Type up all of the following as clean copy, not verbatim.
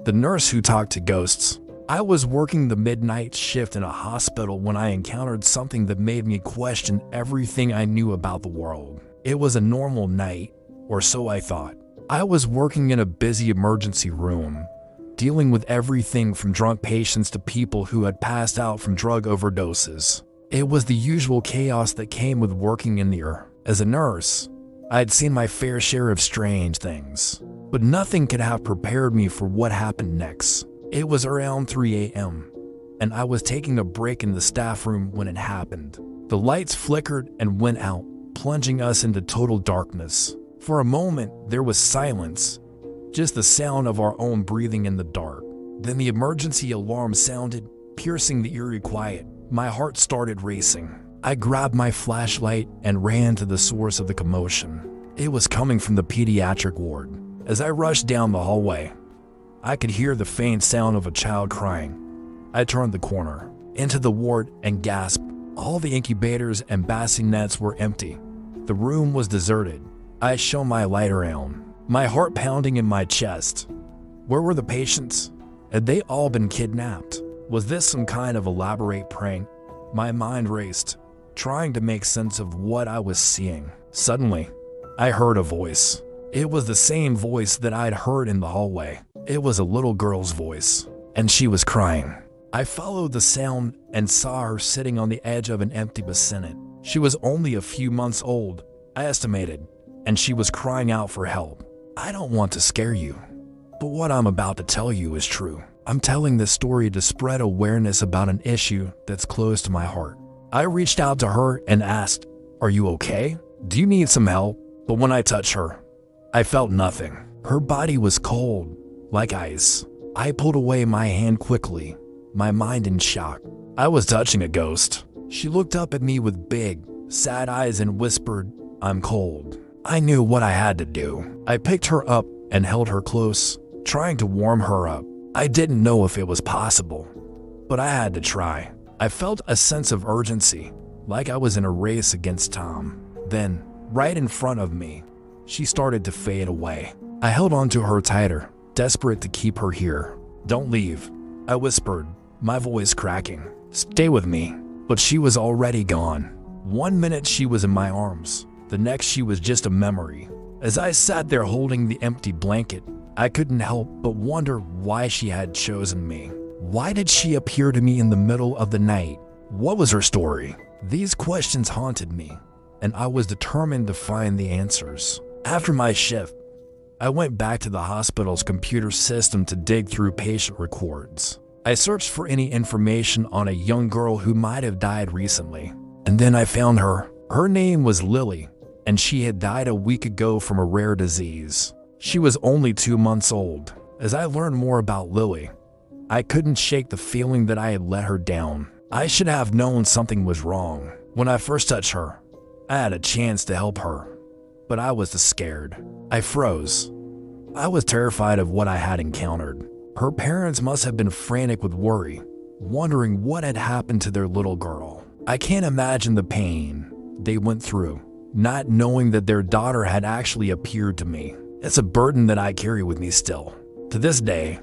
The nurse who talked to ghosts. I was working the midnight shift in a hospital when I encountered something that made me question everything I knew about the world. It was a normal night, or so I thought. I was working in a busy emergency room, dealing with everything from drunk patients to people who had passed out from drug overdoses. It was the usual chaos that came with working in the ER. As a nurse, I had seen my fair share of strange things, but nothing could have prepared me for what happened next. It was around 3 a.m., and I was taking a break in the staff room when it happened. The lights flickered and went out, plunging us into total darkness. For a moment, there was silence, just the sound of our own breathing in the dark. Then the emergency alarm sounded, piercing the eerie quiet. My heart started racing. I grabbed my flashlight and ran to the source of the commotion. It was coming from the pediatric ward. As I rushed down the hallway, I could hear the faint sound of a child crying. I turned the corner into the ward and gasped. All the incubators and bassinets were empty. The room was deserted. I shone my light around, my heart pounding in my chest. Where were the patients? Had they all been kidnapped? Was this some kind of elaborate prank? My mind raced, trying to make sense of what I was seeing. Suddenly, I heard a voice. It was the same voice that I'd heard in the hallway. It was a little girl's voice, and she was crying. I followed the sound and saw her sitting on the edge of an empty bassinet. She was only a few months old, I estimated, and she was crying out for help. I don't want to scare you, but what I'm about to tell you is true. I'm telling this story to spread awareness about an issue that's close to my heart. I reached out to her and asked, "Are you okay? Do you need some help?" But when I touched her, I felt nothing. Her body was cold, like ice. I pulled away my hand quickly, my mind in shock. I was touching a ghost. She looked up at me with big, sad eyes and whispered, "I'm cold." I knew what I had to do. I picked her up and held her close, trying to warm her up. I didn't know if it was possible, but I had to try. I felt a sense of urgency, like I was in a race against time. Then, right in front of me, she started to fade away. I held on to her tighter, desperate to keep her here. "Don't leave," I whispered, my voice cracking. "Stay with me." But she was already gone. 1 minute she was in my arms, the next she was just a memory. As I sat there holding the empty blanket, I couldn't help but wonder why she had chosen me. Why did she appear to me in the middle of the night? What was her story? These questions haunted me, and I was determined to find the answers. After my shift, I went back to the hospital's computer system to dig through patient records. I searched for any information on a young girl who might have died recently, and then I found her. Her name was Lily, and she had died a week ago from a rare disease. She was only 2 months old. As I learned more about Lily, I couldn't shake the feeling that I had let her down. I should have known something was wrong. When I first touched her, I had a chance to help her, but I was scared. I froze. I was terrified of what I had encountered. Her parents must have been frantic with worry, wondering what had happened to their little girl. I can't imagine the pain they went through, not knowing that their daughter had actually appeared to me. It's a burden that I carry with me still. To this day,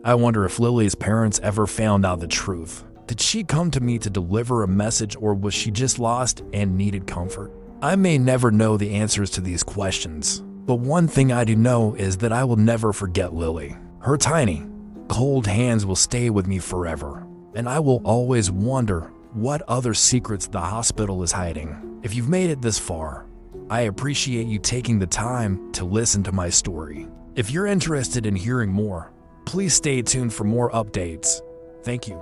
I wonder if Lily's parents ever found out the truth. Did she come to me to deliver a message, or was she just lost and needed comfort? I may never know the answers to these questions, but one thing I do know is that I will never forget Lily. Her tiny, cold hands will stay with me forever, and I will always wonder what other secrets the hospital is hiding. If you've made it this far, I appreciate you taking the time to listen to my story. If you're interested in hearing more, please stay tuned for more updates. Thank you.